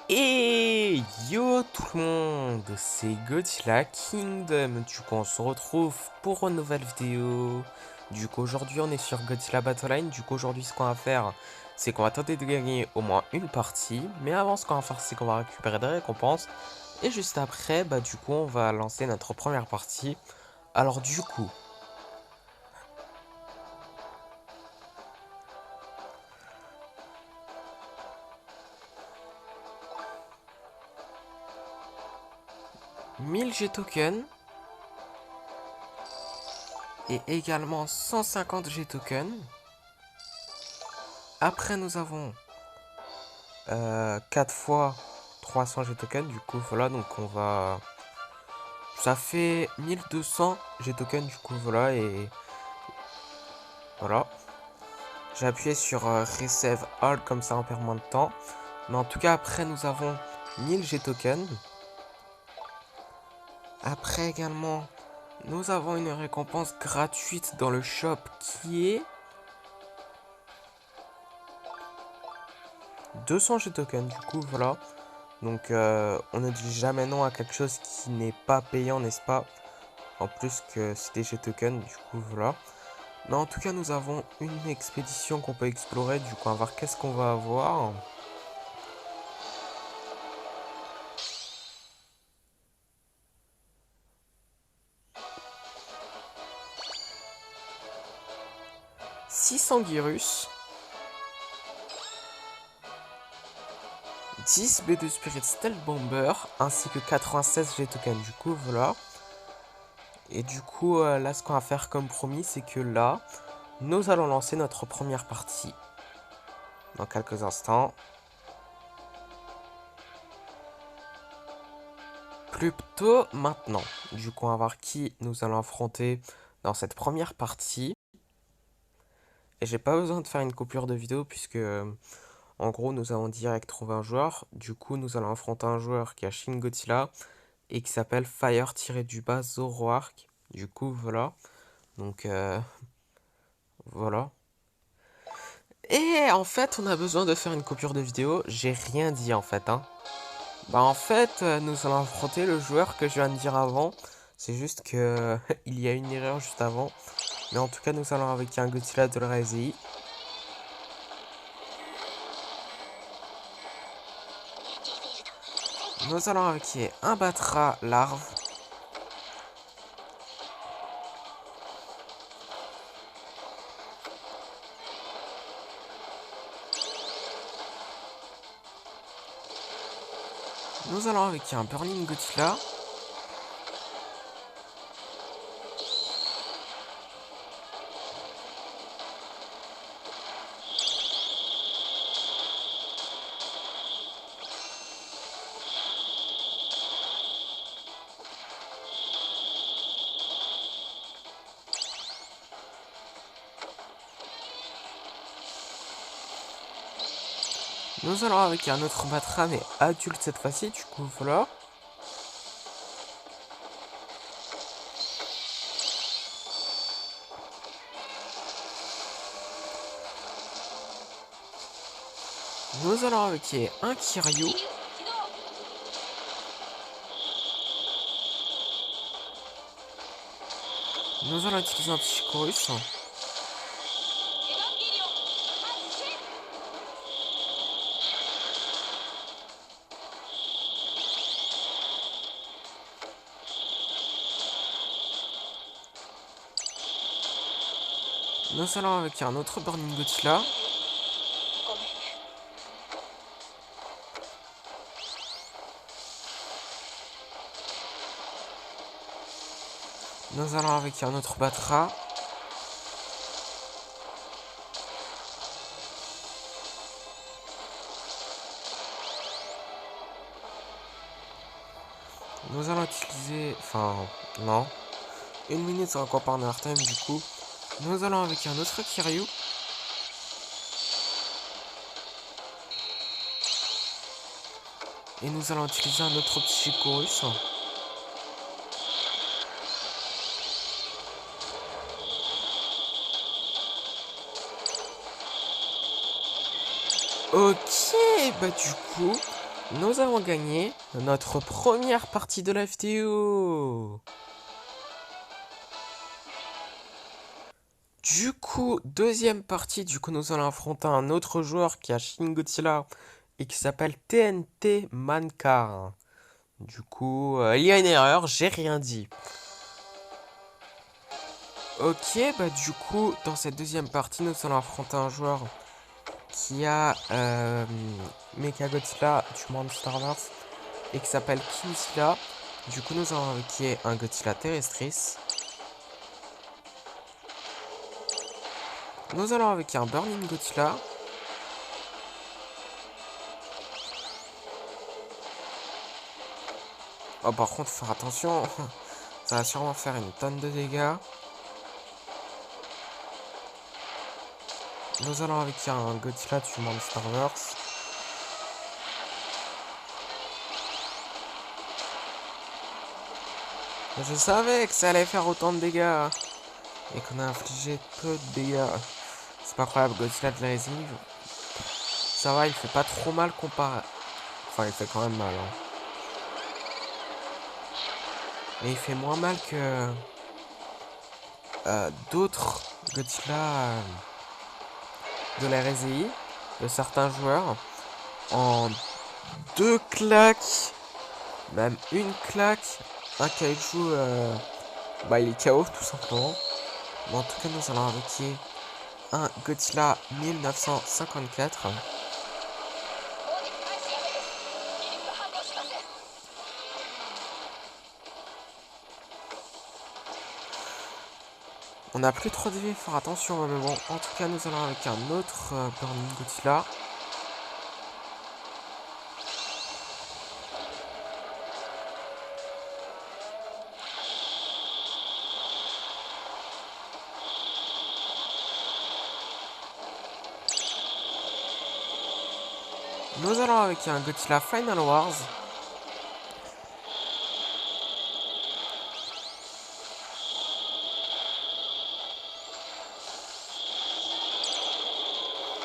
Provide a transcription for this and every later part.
Et yo tout le monde, c'est Godzilla Kingdom. Du coup on se retrouve pour une nouvelle vidéo. Du coup aujourd'hui on est sur Godzilla Battleline. Du coup aujourd'hui ce qu'on va faire, c'est qu'on va tenter de gagner au moins une partie. Mais avant ce qu'on va faire, c'est qu'on va récupérer des récompenses. Et juste après, du coup on va lancer notre première partie. Alors du coup, 1000 G tokens et également 150 G tokens. Après nous avons 4 fois 300 G tokens, du coup voilà, donc on va... Ça fait 1200 G tokens, du coup voilà, et voilà. J'ai appuyé sur Receive All, comme ça on perd moins de temps. Mais en tout cas, après nous avons 1000 G tokens. Après également, nous avons une récompense gratuite dans le shop qui est 200 G tokens, du coup voilà. Donc on ne dit jamais non à quelque chose qui n'est pas payant, n'est-ce pas? En plus que c'est des G tokens, du coup voilà. Mais en tout cas, nous avons une expédition qu'on peut explorer. Du coup, on va voir qu'est-ce qu'on va avoir. Six Anguirus, 10 B2 Spirit Stealth Bomber, ainsi que 96 G tokens. Du coup, voilà. Et du coup, là, ce qu'on va faire comme promis, c'est que là, nous allons lancer notre première partie. Dans quelques instants. Plutôt maintenant. Du coup, on va voir qui nous allons affronter dans cette première partie. Et j'ai pas besoin de faire une coupure de vidéo puisque en gros nous allons direct trouver un joueur. Du coup nous allons affronter un joueur qui a Shin Godzilla et qui s'appelle Fire-du-bas Zoroark. Du coup voilà. Donc voilà. Et en fait on a besoin de faire une coupure de vidéo. J'ai rien dit en fait hein. En fait nous allons affronter le joueur que je viens de dire avant. C'est juste que il y a une erreur juste avant. Mais en tout cas nous allons avec un Godzilla de l'Eurasie. Nous allons avec un Batra larve. Nous allons avec un Burning Godzilla. Nous allons avec un autre Batra, mais adulte cette fois-ci, du coup voilà. Nous allons avec un Kiryu. Nous allons utiliser un Psychorus. Nous allons avec un autre Burning Godzilla. Nous allons avec un autre Batra. Nous allons utiliser... Enfin, non. Une minute sur encore partner time, du coup. Nous allons avec un autre Kiryu. Et nous allons utiliser un autre Psychorus. Ok, du coup, Nous avons gagné notre première partie de la vidéo. Du coup, deuxième partie, nous allons affronter un autre joueur qui a Shin Godzilla et qui s'appelle TNT Mankar. Du coup, il y a une erreur, j'ai rien dit. Ok, bah du coup, dans cette deuxième partie, nous allons affronter un joueur qui a Mechagodzilla du Monsterverse et qui s'appelle Kingzilla. Du coup, nous allons qui est un Godzilla terrestris. Nous allons avec un Burning Godzilla. Oh, par contre, faire attention. Ça va sûrement faire une tonne de dégâts. Nous allons avec un Godzilla du Monsterverse. Je savais que ça allait faire autant de dégâts. Et qu'on a infligé peu de dégâts. C'est pas incroyable, Godzilla de la Resident Evil. Ça va, il fait pas trop mal comparé. Enfin, il fait quand même mal. Hein. Mais il fait moins mal que d'autres Godzilla de la RSI, de certains joueurs. En deux claques, même une claque, un kaiju, bah il est KO tout simplement. Mais en tout cas, nous allons invoquer un Godzilla 1954. On n'a plus trop de vie, faire attention, mais bon, en tout cas, nous allons avec un autre Burning Godzilla. Nous allons avec un Godzilla Final Wars.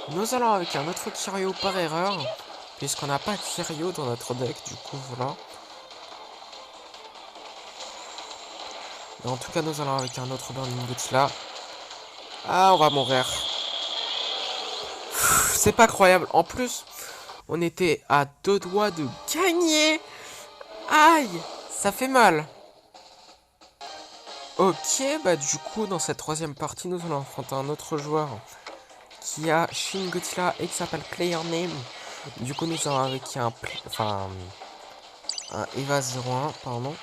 Nous allons avec un autre Kiryu par erreur, puisqu'on n'a pas Kiryu dans notre deck, du coup, voilà. Mais en tout cas, nous allons avec un autre Burning Godzilla. Ah, on va mourir. C'est pas croyable. En plus, on était à deux doigts de gagner. Aïe, ça fait mal. Ok, bah du coup, dans cette troisième partie, nous allons affronter un autre joueur qui a Shin Godzilla et qui s'appelle Player Name. Du coup, nous allons avec un Eva 01, pardon.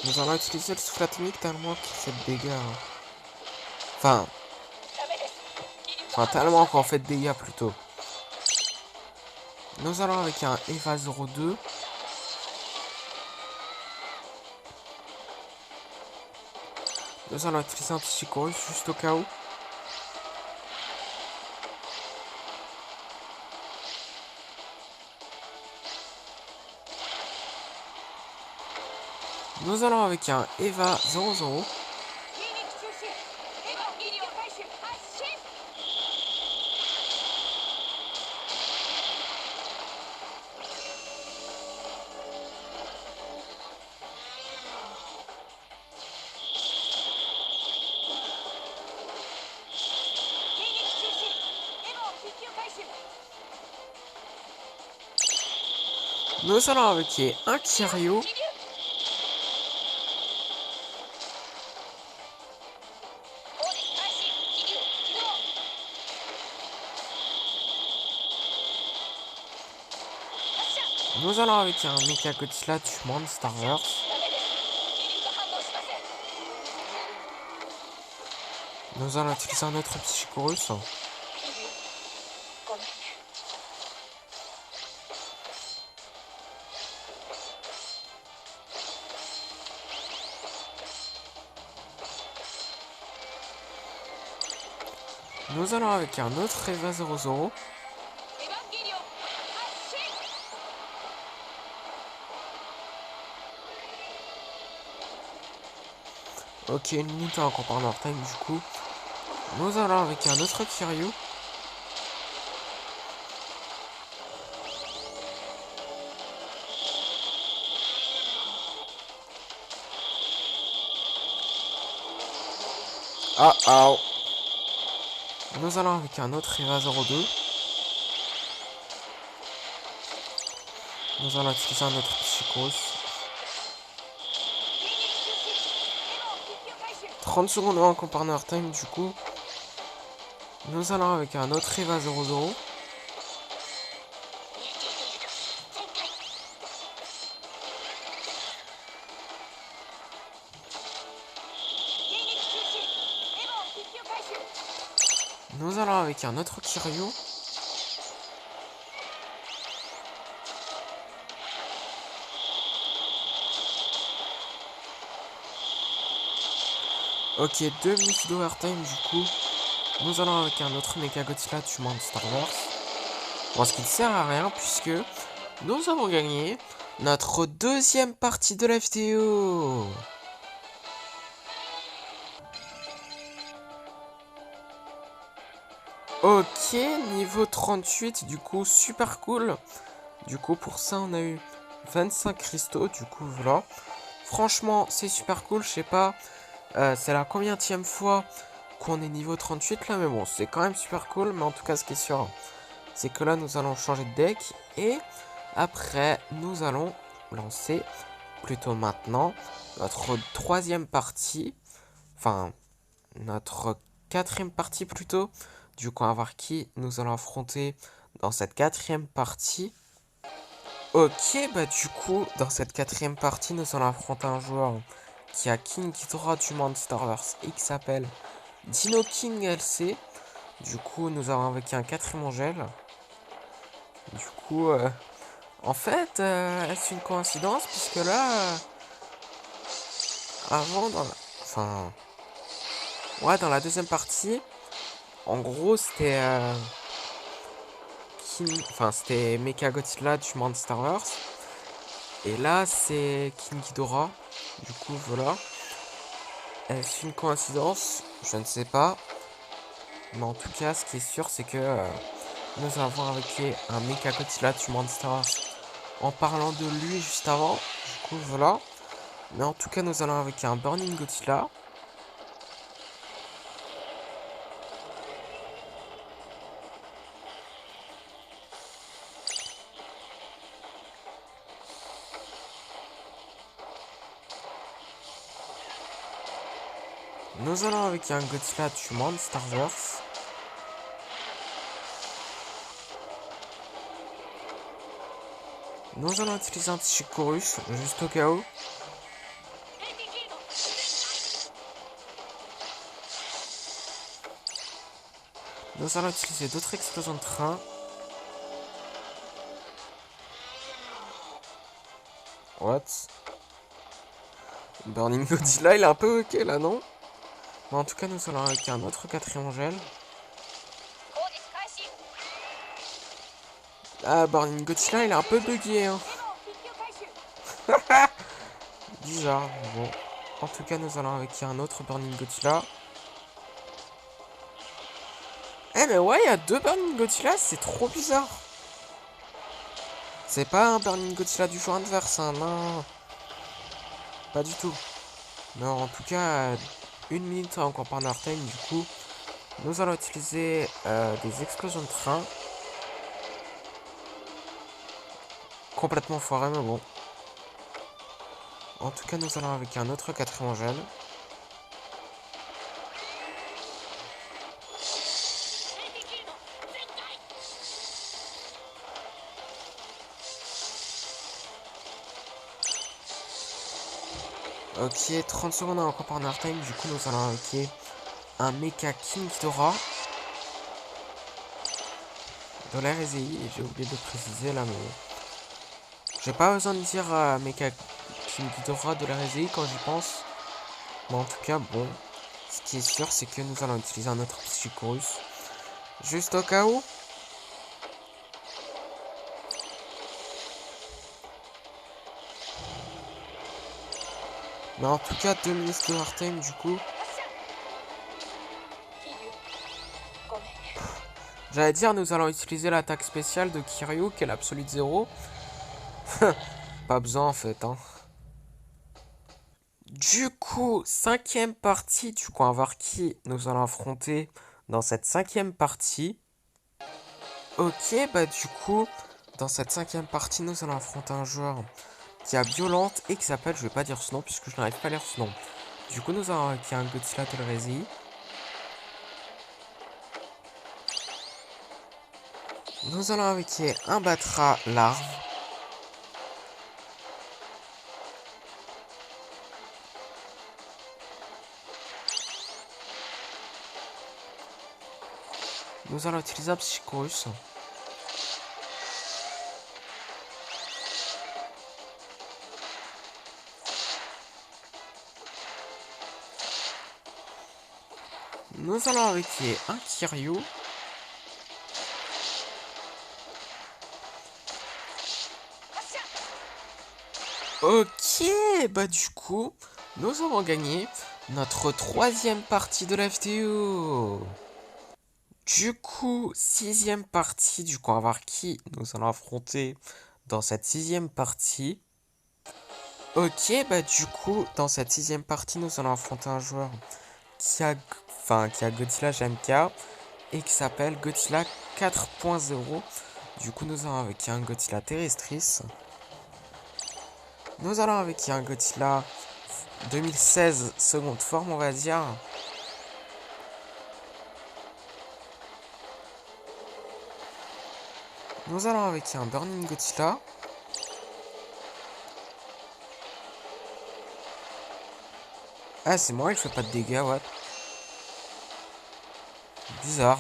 Nous allons utiliser le souffle atomique tellement qu'il fait de dégâts. Enfin, tellement qu'on fait de dégâts plutôt. Nous allons avec un Eva 02. Nous allons utiliser un Psychorus juste au cas où. Nous allons avec un Eva 00. Nous allons avec un Kiryu. Nous allons avec un Mechagodzilla du Monsterverse. Nous allons utiliser un autre Psychorus. Nous allons avec un autre Eva 00. Ok, une minute encore par leur time du coup. Nous allons avec un autre Kiryu. Ah, ah. Nous allons avec un autre Eva 02. Nous allons utiliser un autre Psychos. 30 secondes avant qu'on partner time du coup. Nous allons avec un autre Eva 00. Nous allons avec un autre Kiryu. Ok, 2 minutes d'overtime du coup. Nous allons avec un autre Mecha Godzilla du monde Star Wars. Bon, ce qui ne sert à rien puisque nous avons gagné notre deuxième partie de la vidéo. Ok, niveau 38, du coup, super cool. Du coup, pour ça, on a eu 25 cristaux, du coup, voilà. Franchement, c'est super cool, je sais pas, c'est la combienième fois qu'on est niveau 38 là, mais bon, c'est quand même super cool. Mais en tout cas, ce qui est sûr, c'est que là, nous allons changer de deck. Et après, nous allons lancer, plutôt maintenant, notre troisième partie. Enfin, notre quatrième partie plutôt. Du coup, on va voir qui nous allons affronter dans cette quatrième partie. Ok, bah du coup, dans cette quatrième partie, nous allons affronter un joueur qui a King Ghidorah du Monsterverse et qui s'appelle Dino King LC. Du coup, nous avons avec un quatrième Angèle. Du coup, en fait, est-ce une coïncidence puisque là, avant, enfin, ouais, dans la deuxième partie, en gros, c'était c'était Mecha Godzilla du Monsterverse. Et là, c'est King Ghidorah. Du coup, voilà. Est-ce une coïncidence? Je ne sais pas. Mais en tout cas, ce qui est sûr, c'est que nous avons avec lui un Mecha Godzilla du Monsterverse en parlant de lui juste avant. Du coup, voilà. Mais en tout cas, nous allons avec un Burning Godzilla. Nous allons avec un Godzilla du Monsterverse. Nous allons utiliser un Psychorus, juste au cas où. Nous allons utiliser d'autres explosions de train. What? Burning Godzilla, il est un peu ok là, non? Mais en tout cas, nous allons avec un autre quatrième Angèle. Ah, Burning Godzilla, il est un peu bugué, hein. Bizarre, bon. En tout cas, nous allons avec un autre Burning Godzilla. Eh, mais ouais, il y a deux Burning Godzilla, c'est trop bizarre. C'est pas un Burning Godzilla du genre inverse, hein, non. Pas du tout. Non, en tout cas, 1 minute encore par time, du coup. Nous allons utiliser des explosions de train. Complètement foiré, mais bon. En tout cas, nous allons avec un autre quatrième Angèle. Ok, 30 secondes encore par time. Du coup, nous allons avec un Mecha King Ghidorah. De la RSI, j'ai oublié de préciser là, mais j'ai pas besoin de dire Mecha King Ghidorah de la RSI quand j'y pense. Mais en tout cas, bon, ce qui est sûr, c'est que nous allons utiliser un autre Psychorus. Juste au cas où. Mais en tout cas, 2 minutes de hard-time du coup. J'allais dire, nous allons utiliser l'attaque spéciale de Kiryu, qui est l'absolute 0. Pas besoin en fait, hein. Du coup, cinquième partie, du coup, on va voir qui nous allons affronter dans cette cinquième partie. Ok, bah du coup, dans cette cinquième partie, nous allons affronter un joueur qui a violente et qui s'appelle, je vais pas dire ce nom puisque je n'arrive pas à lire ce nom. Du coup, nous allons qui a un Godzilla Tolrezi. Nous allons avec un Batra larve. Nous allons utiliser un Psychorus. Nous allons avec un Kiryu. Ok, bah du coup, nous avons gagné notre troisième partie de la vidéo. Du coup, sixième partie, du coup, on va voir qui nous allons affronter dans cette sixième partie. Ok, bah du coup, dans cette sixième partie, nous allons affronter un joueur qui a Godzilla GMK et qui s'appelle Godzilla 4.0. Du coup, nous allons avec un Godzilla Terrestris. Nous allons avec un Godzilla 2016 seconde forme, on va dire. Nous allons avec un Burning Godzilla. Ah, c'est moi, il fait pas de dégâts, what? Bizarre.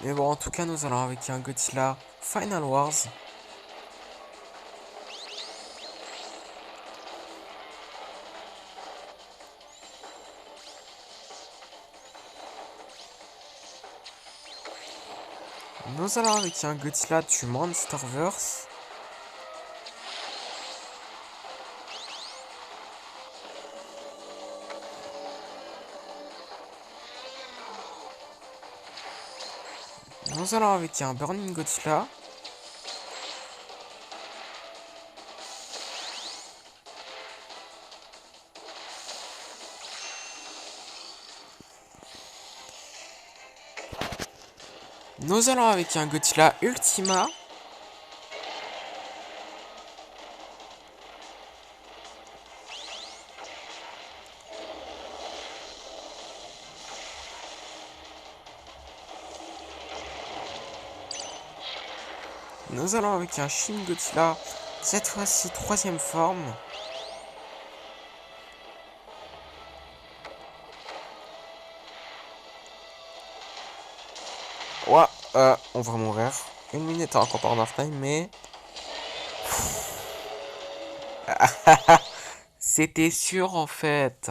Mais bon, en tout cas, nous allons avec un Godzilla Final Wars. Nous allons avec un Godzilla du Monsterverse. Nous allons avec un Burning Godzilla. Nous allons avec un Godzilla Ultima. Nous allons avec un Shin Godzilla, cette fois-ci troisième forme. Ouais, on va mourir. Une minute encore par of time, mais... C'était sûr en fait.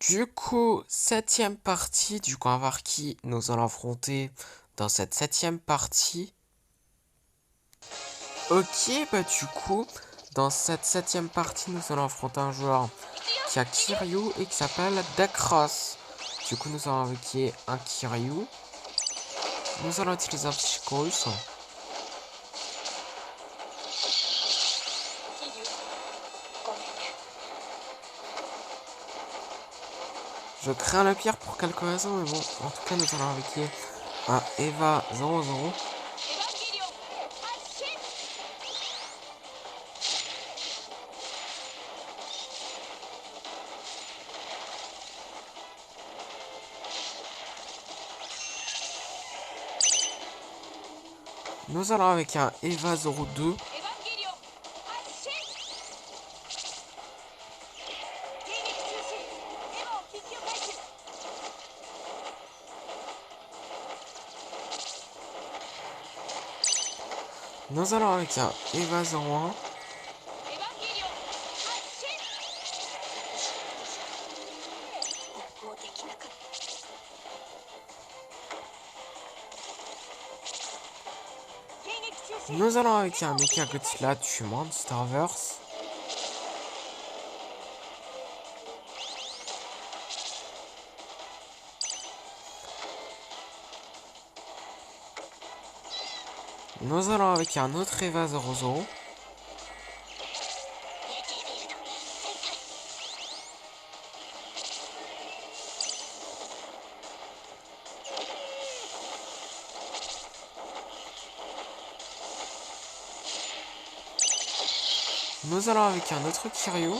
Du coup, septième partie, du coup on va voir qui nous allons affronter dans cette septième partie. Ok, bah du coup, dans cette septième partie, nous allons affronter un joueur qui a Kiryu et qui s'appelle Dakros. Du coup, nous allons avec un Kiryu. Nous allons utiliser un Psychorus. Je crains le pire pour quelques raisons, mais bon, en tout cas, nous allons avec un Eva 00. Nous allons avec un Eva 02. Nous allons avec un Eva 01. Nous allons avec un Mecha Godzilla du Monsterverse. Nous allons avec un autre Eva 00. Nous allons avec un autre Kiryu.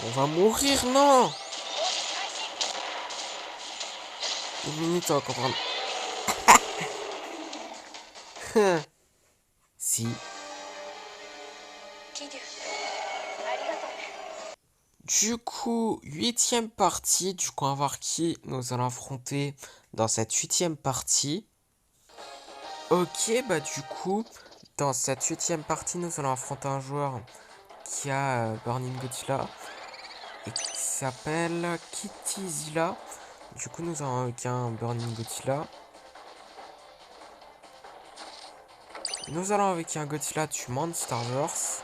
On va mourir, non! Une minute à comprendre. Si. Du coup, huitième partie. Du coup, on va voir qui nous allons affronter dans cette huitième partie. Ok, bah du coup, dans cette huitième partie, nous allons affronter un joueur qui a Burning Godzilla et qui s'appelle Kittizilla. Du coup, nous avons avec un Burning Godzilla. Nous allons avec un Godzilla du Monsterverse.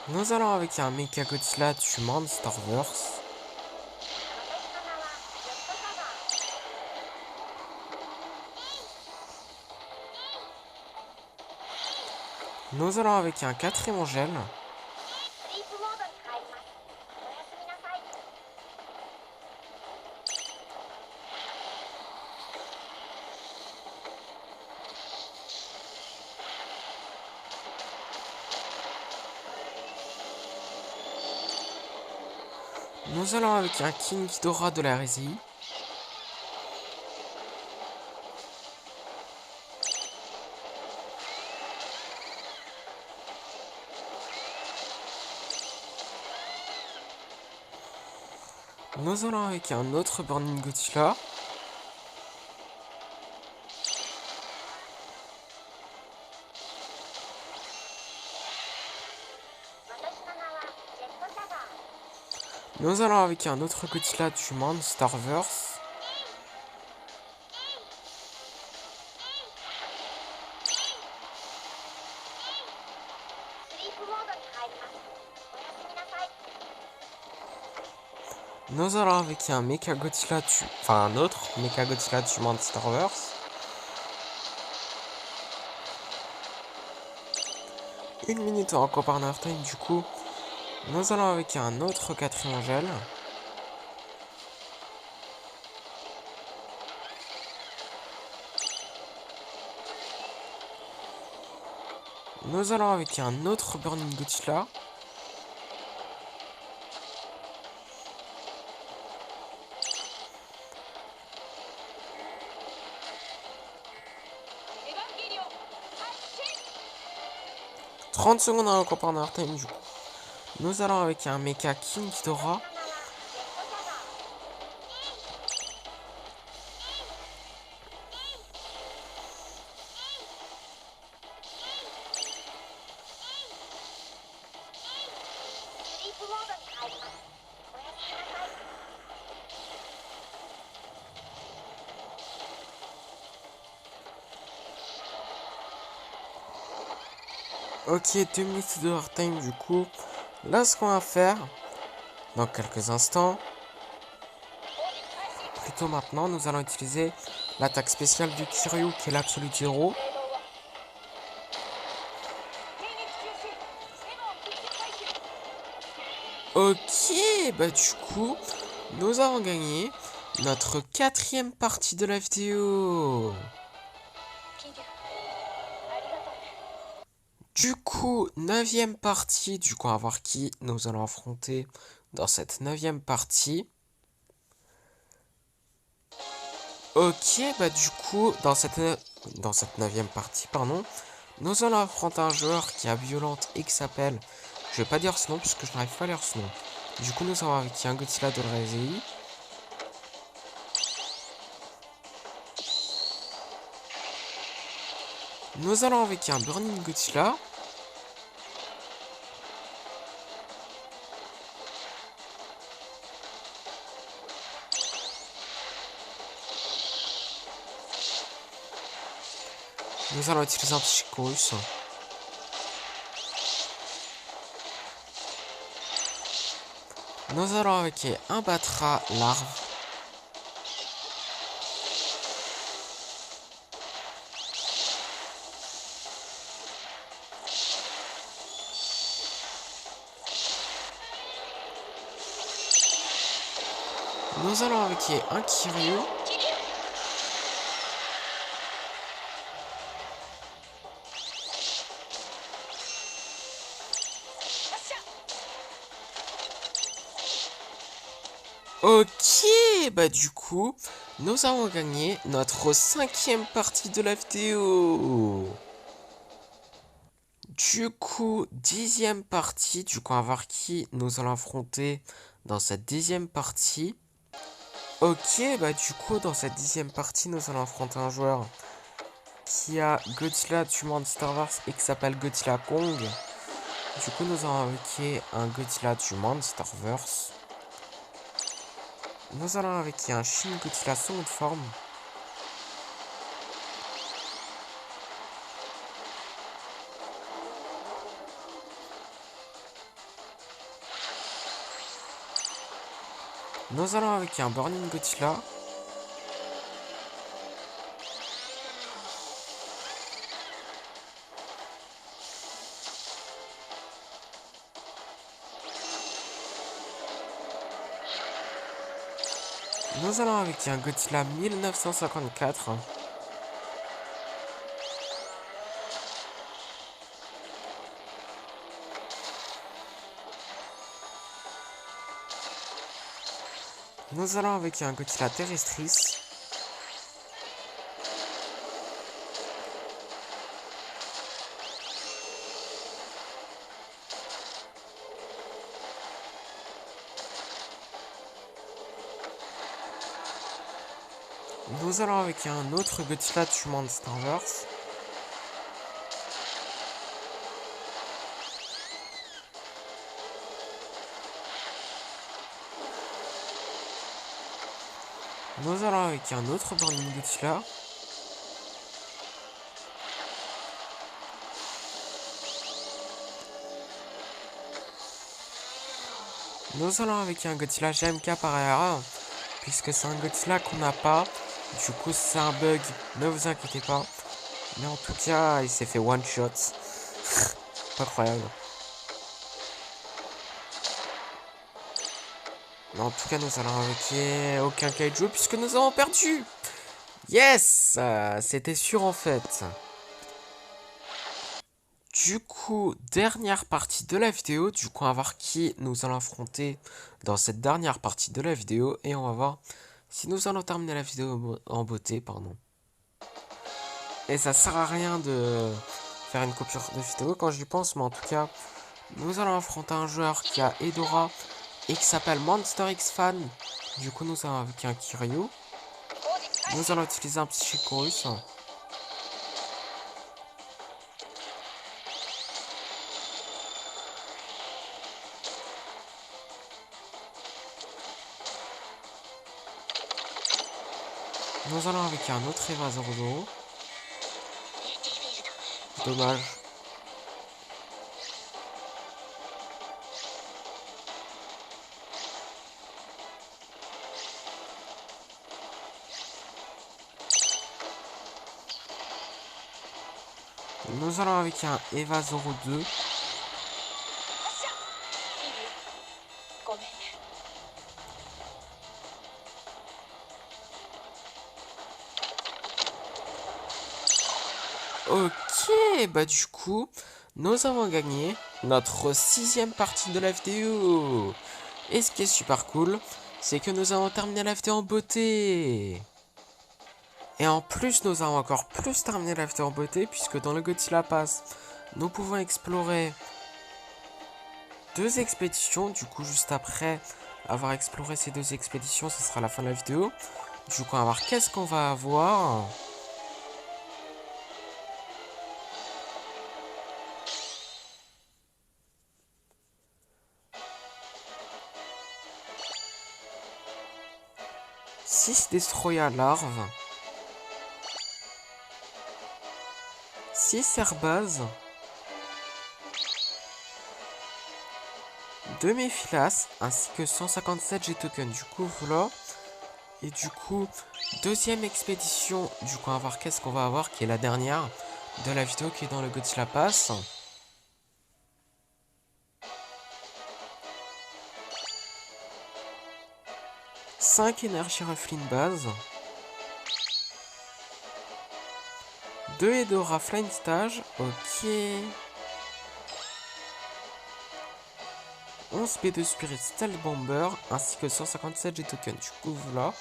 Nous allons avec un Mecha Godzilla du Monsterverse. Nous allons avec un quatrième Angel. Nous allons avec un King Ghidorah de la RSI. Nous allons avec un autre Burning Godzilla. Nous allons avec un autre Godzilla du Monsterverse. Nous allons avec un Mecha Godzilla du... Enfin, un autre Mecha Godzilla du Monsterverse. Une minute en Partner Time, du coup. Nous allons avec un autre quatrième Angel. Nous allons avec un autre Burning Godzilla. « 30 secondes en Partner Time, du coup. Nous allons avec un Mecha King Ghidorah. Ok, 2 minutes de hard time du coup. Là, ce qu'on va faire, dans quelques instants, plutôt maintenant, nous allons utiliser l'attaque spéciale du Kiryu qui est l'Absolute Zero. Ok, bah du coup, nous avons gagné notre quatrième partie de la vidéo. Du coup, neuvième partie, du coup, on va voir qui nous allons affronter dans cette neuvième partie. Ok, bah du coup, dans cette neuvième partie, pardon, nous allons affronter un joueur qui est violente et qui s'appelle... Je vais pas dire ce nom puisque je n'arrive pas à lire ce nom. Du coup, nous avons avec un Godzilla de Razei. Nous allons avec un Burning Godzilla. Nous allons utiliser un Psychorus. Nous allons invoquer un Batra larve. Nous allons invoquer un Kiryu. Ok, bah du coup, nous avons gagné notre 5e partie de la vidéo. Du coup, 10e partie, du coup, on va voir qui nous allons affronter dans cette 10e partie. Ok, bah du coup, dans cette 10e partie, nous allons affronter un joueur qui a Godzilla du Monsterverse et qui s'appelle Godzilla Kong. Du coup, nous allons invoquer un Godzilla du Monsterverse. Nous allons invoquer un Shin Godzilla seconde forme. Nous allons invoquer un Burning Godzilla. Nous allons invoquer un Godzilla 1954. Nous allons invoquer un Godzilla Terrestris. Nous allons invoquer un autre Godzilla du Monsterverse. Nous allons invoquer un autre Burning Godzilla. Nous allons invoquer un Godzilla GMK par ailleurs, puisque c'est un Godzilla qu'on n'a pas. Du coup, c'est un bug, ne vous inquiétez pas. Mais en tout cas, il s'est fait one shot. Incroyable. Mais en tout cas, nous allons invoquer aucun kaiju puisque nous avons perdu. Yes, c'était sûr en fait. Du coup, dernière partie de la vidéo. Du coup, on va voir qui nous allons affronter dans cette dernière partie de la vidéo. Et on va voir si nous allons terminer la vidéo en beauté, pardon. Et ça sert à rien de faire une coupure de vidéo quand j'y pense. Mais en tout cas, nous allons affronter un joueur qui a Edora et qui s'appelle Monster X Fan. Du coup, nous allons avec un Kiryu. Nous allons utiliser un Psychorus. Nous allons avec un autre Eva 00. Dommage. Nous allons avec un Eva 02. Ok, bah du coup, nous avons gagné notre 6e partie de la vidéo. Et ce qui est super cool, c'est que nous avons terminé la vidéo en beauté. Et en plus, nous avons encore plus terminé la vidéo en beauté, puisque dans le Godzilla Pass, nous pouvons explorer 2 expéditions. Du coup, juste après avoir exploré ces 2 expéditions, ce sera la fin de la vidéo. Du coup, on va voir qu'est-ce qu'on va avoir. Six Destroya larves. 6 Airbase, 2 Méphilas, ainsi que 157 G-Tokens. Du coup, voilà. Et du coup, deuxième expédition. Du coup, on va voir qu'est-ce qu'on va avoir, qui est la dernière de la vidéo qui est dans le Godzilla Pass. 5 énergie Ruffling base. 2 Edora Flying Stage. Ok. 11 B2 Spirit Stealth Bomber. Ainsi que 157 G-Tokens. Du coup, voilà.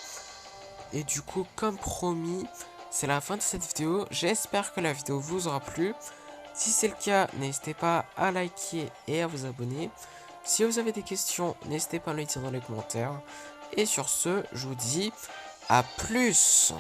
Et du coup, comme promis, c'est la fin de cette vidéo. J'espère que la vidéo vous aura plu. Si c'est le cas, n'hésitez pas à liker et à vous abonner. Si vous avez des questions, n'hésitez pas à me les dire dans les commentaires. Et sur ce, je vous dis à plus.